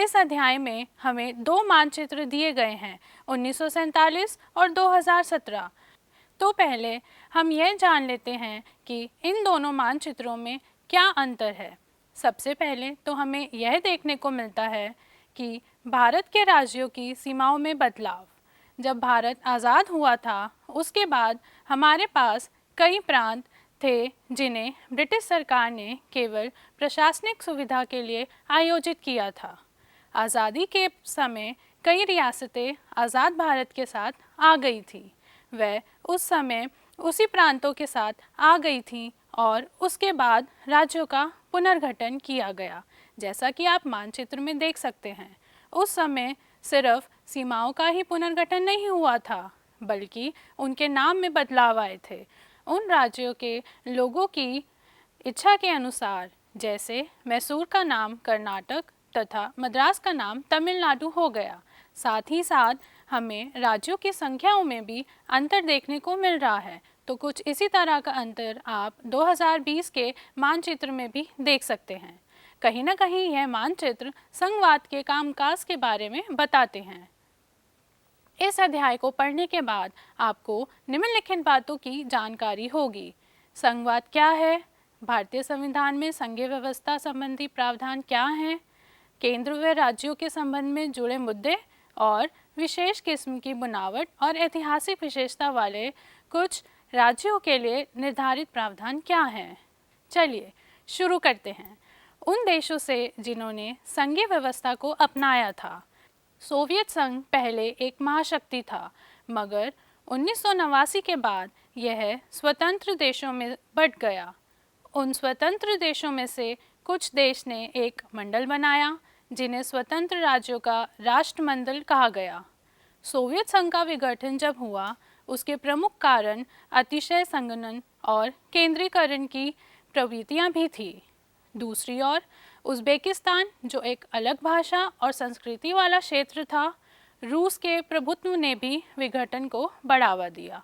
इस अध्याय में हमें दो मानचित्र दिए गए हैं, 1947 और 2017। तो पहले हम यह जान लेते हैं कि इन दोनों मानचित्रों में क्या अंतर है। सबसे पहले तो हमें यह देखने को मिलता है कि भारत के राज्यों की सीमाओं में बदलाव। जब भारत आज़ाद हुआ था उसके बाद हमारे पास कई प्रांत थे जिन्हें ब्रिटिश सरकार ने केवल प्रशासनिक सुविधा के लिए आयोजित किया था। आज़ादी के समय कई रियासतें आज़ाद भारत के साथ आ गई थी। वह उस समय उसी प्रांतों के साथ आ गई थी और उसके बाद राज्यों का पुनर्गठन किया गया। जैसा कि आप मानचित्र में देख सकते हैं, उस समय सिर्फ सीमाओं का ही पुनर्गठन नहीं हुआ था, बल्कि उनके नाम में बदलाव आए थे। उन राज्यों के लोगों की इच्छा के अनुसार, जैसे मैसूर का नाम कर्नाटक तथा मद्रास का नाम तमिलनाडु हो गया। साथ ही साथ हमें राज्यों की संख्याओं में भी अंतर देखने को मिल रहा है। तो कुछ इसी तरह का अंतर आप 2020 के मानचित्र में भी देख सकते हैं। कहीं ना कहीं यह मानचित्र संघवाद के कामकाज के बारे में बताते हैं। इस अध्याय को पढ़ने के बाद आपको निम्नलिखित बातों की जानकारी होगी। संघवाद क्या है, भारतीय संविधान में संघीय व्यवस्था संबंधी प्रावधान क्या हैं, केंद्र व राज्यों के संबंध में जुड़े मुद्दे और विशेष किस्म की बनावट और ऐतिहासिक विशेषता वाले कुछ राज्यों के लिए निर्धारित प्रावधान क्या हैं। चलिए शुरू करते हैं। उन देशों से जिन्होंने संघीय व्यवस्था को अपनाया था। सोवियत संघ पहले एक महाशक्ति था, मगर 1989 के बाद यह स्वतंत्र देशों में बंट गया। उन स्वतंत्र देशों में से कुछ देश ने एक मंडल बनाया जिन्हें स्वतंत्र राज्यों का राष्ट्रमंडल कहा गया। सोवियत संघ का विघटन जब हुआ, उसके प्रमुख कारण अतिशय संगठन और केंद्रीकरण की प्रवृत्तियां भी थी। दूसरी ओर उज़्बेकिस्तान, जो एक अलग भाषा और संस्कृति वाला क्षेत्र था, रूस के प्रभुत्व ने भी विघटन को बढ़ावा दिया।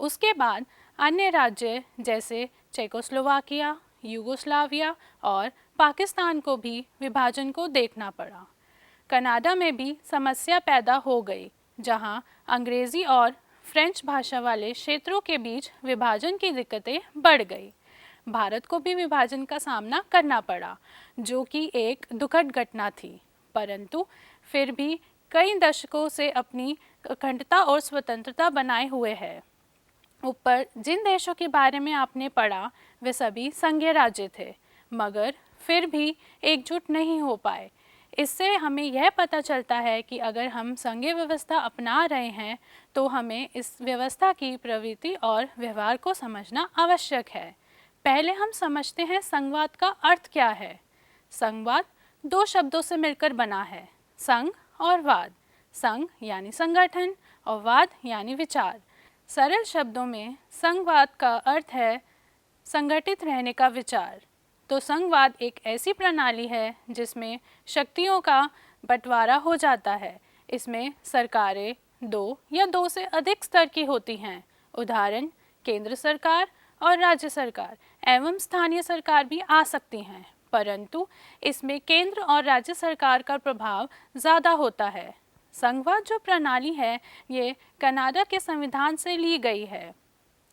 उसके बाद अन्य राज्य जैसे चेकोस्लोवाकिया, यूगोस्लाविया और पाकिस्तान को भी विभाजन को देखना पड़ा। कनाडा में भी समस्या पैदा हो गई, जहां अंग्रेज़ी और फ्रेंच भाषा वाले क्षेत्रों के बीच विभाजन की दिक्कतें बढ़ गई। भारत को भी विभाजन का सामना करना पड़ा, जो कि एक दुखद घटना थी, परंतु फिर भी कई दशकों से अपनी अखंडता और स्वतंत्रता बनाए हुए है। ऊपर जिन देशों के बारे में आपने पढ़ा वे सभी संघीय राज्य थे, मगर फिर भी एकजुट नहीं हो पाए। इससे हमें यह पता चलता है कि अगर हम संघीय व्यवस्था अपना रहे हैं तो हमें इस व्यवस्था की प्रवृत्ति और व्यवहार को समझना आवश्यक है। पहले हम समझते हैं संघवाद का अर्थ क्या है। संघवाद दो शब्दों से मिलकर बना है, संघ और वाद। संघ यानी संगठन और वाद यानी विचार। सरल शब्दों में संघवाद का अर्थ है संगठित रहने का विचार। तो संघवाद एक ऐसी प्रणाली है जिसमें शक्तियों का बंटवारा हो जाता है। इसमें सरकारें दो या दो से अधिक स्तर की होती हैं। उदाहरण केंद्र सरकार और राज्य सरकार एवं स्थानीय सरकार भी आ सकती हैं, परंतु इसमें केंद्र और राज्य सरकार का प्रभाव ज़्यादा होता है। संघवाद जो प्रणाली है ये कनाडा के संविधान से ली गई है।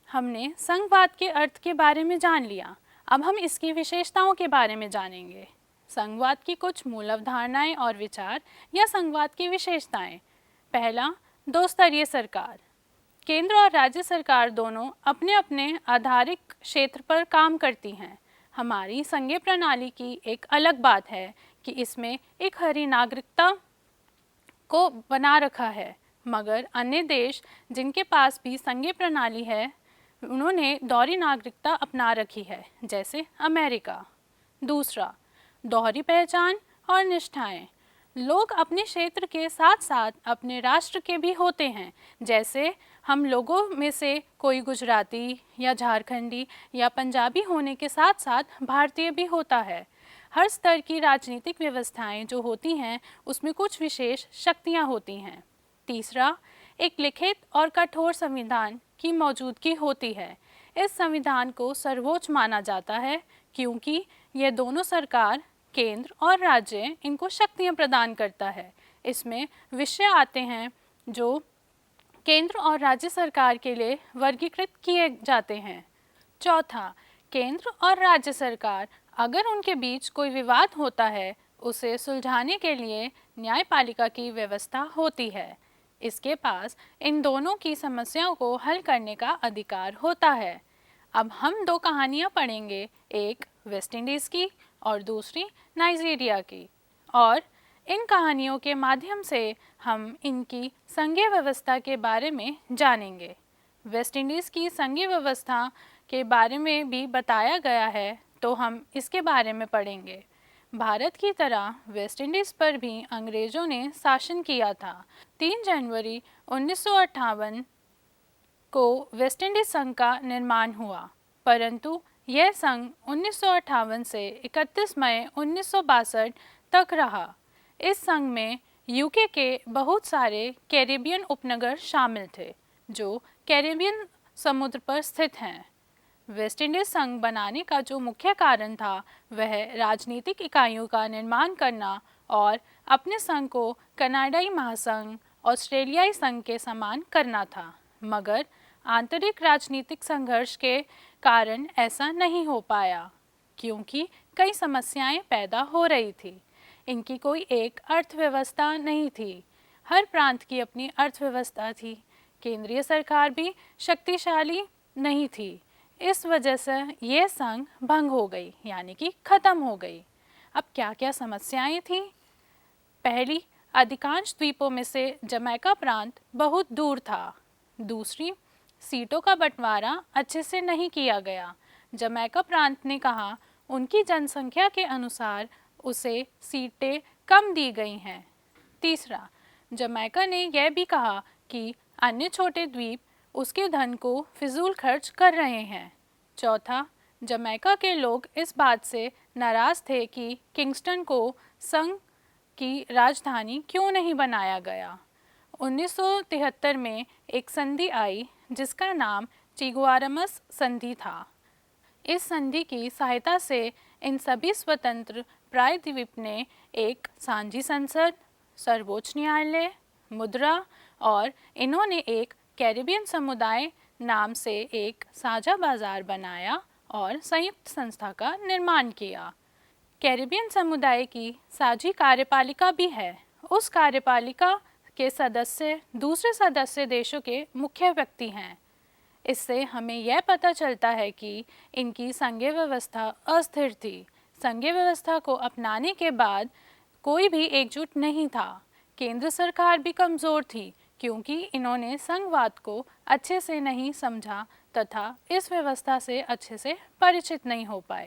हमने संघवाद के अर्थ के बारे में जान लिया, अब हम इसकी विशेषताओं के बारे में जानेंगे। संघवाद की कुछ मूल अवधारणाएं और विचार या संघवाद की विशेषताएं। पहला, दो स्तरीय सरकार। केंद्र और राज्य सरकार दोनों अपने अपने आधारिक क्षेत्र पर काम करती हैं। हमारी संघीय प्रणाली की एक अलग बात है कि इसमें एक हरी नागरिकता को बना रखा है, मगर अन्य देश जिनके पास भी संघीय प्रणाली है उन्होंने दोहरी नागरिकता अपना रखी है, जैसे अमेरिका। दूसरा, दोहरी पहचान और निष्ठाएं। लोग अपने क्षेत्र के साथ साथ अपने राष्ट्र के भी होते हैं। जैसे हम लोगों में से कोई गुजराती या झारखंडी या पंजाबी होने के साथ साथ भारतीय भी होता है। हर स्तर की राजनीतिक व्यवस्थाएं जो होती हैं उसमें कुछ विशेष शक्तियां होती हैं। तीसरा, एक लिखित और कठोर संविधान की मौजूदगी होती है। इस संविधान को सर्वोच्च माना जाता है क्योंकि यह दोनों सरकार केंद्र और राज्य इनको शक्तियाँ प्रदान करता है। इसमें विषय आते हैं जो केंद्र और राज्य सरकार के लिए वर्गीकृत किए जाते हैं। चौथा, केंद्र और राज्य सरकार अगर उनके बीच कोई विवाद होता है उसे सुलझाने के लिए न्यायपालिका की व्यवस्था होती है। इसके पास इन दोनों की समस्याओं को हल करने का अधिकार होता है। अब हम दो कहानियाँ पढ़ेंगे, एक वेस्ट इंडीज़ की और दूसरी नाइजीरिया की, और इन कहानियों के माध्यम से हम इनकी संघीय व्यवस्था के बारे में जानेंगे। वेस्ट इंडीज़ की संघीय व्यवस्था के बारे में भी बताया गया है, तो हम इसके बारे में पढ़ेंगे। भारत की तरह वेस्ट इंडीज़ पर भी अंग्रेज़ों ने शासन किया था। 3 जनवरी 1958 को वेस्ट इंडीज़ संघ का निर्माण हुआ, परंतु यह संघ 1958 से 31 मई 1962 तक रहा। इस संघ में यूके के बहुत सारे कैरिबियन उपनगर शामिल थे जो कैरिबियन समुद्र पर स्थित हैं। वेस्ट इंडीज़ संघ बनाने का जो मुख्य कारण था वह राजनीतिक इकाइयों का निर्माण करना और अपने संघ को कनाडाई महासंघ, ऑस्ट्रेलियाई संघ के समान करना था, मगर आंतरिक राजनीतिक संघर्ष के कारण ऐसा नहीं हो पाया क्योंकि कई समस्याएं पैदा हो रही थी। इनकी कोई एक अर्थव्यवस्था नहीं थी, हर प्रांत की अपनी अर्थव्यवस्था थी। केंद्रीय सरकार भी शक्तिशाली नहीं थी। इस वजह से ये संघ भंग हो गई, यानी कि ख़त्म हो गई। अब क्या क्या समस्याएं थी? पहली, अधिकांश द्वीपों में से जमैका प्रांत बहुत दूर था। दूसरी, सीटों का बंटवारा अच्छे से नहीं किया गया। जमैका प्रांत ने कहा उनकी जनसंख्या के अनुसार उसे सीटें कम दी गई हैं। तीसरा, जमैका ने यह भी कहा कि अन्य छोटे द्वीप उसके धन को फिजूल खर्च कर रहे हैं। चौथा, जमैका के लोग इस बात से नाराज़ थे कि किंगस्टन को संघ की राजधानी क्यों नहीं बनाया गया। 1973 में एक संधि आई जिसका नाम चिगुआरमस संधि था। इस संधि की सहायता से इन सभी स्वतंत्र प्रायद्वीप ने एक सांझी संसद, सर्वोच्च न्यायालय, मुद्रा और इन्होंने एक कैरिबियन समुदाय नाम से एक साझा बाजार बनाया और संयुक्त संस्था का निर्माण किया। कैरिबियन समुदाय की साझी कार्यपालिका भी है। उस कार्यपालिका के सदस्य दूसरे सदस्य देशों के मुख्य व्यक्ति हैं। इससे हमें यह पता चलता है कि इनकी संघीय व्यवस्था अस्थिर थी। संघीय व्यवस्था को अपनाने के बाद कोई भी एकजुट नहीं था। केंद्र सरकार भी कमज़ोर थी क्योंकि इन्होंने संघवाद को अच्छे से नहीं समझा तथा इस व्यवस्था से अच्छे से परिचित नहीं हो पाए।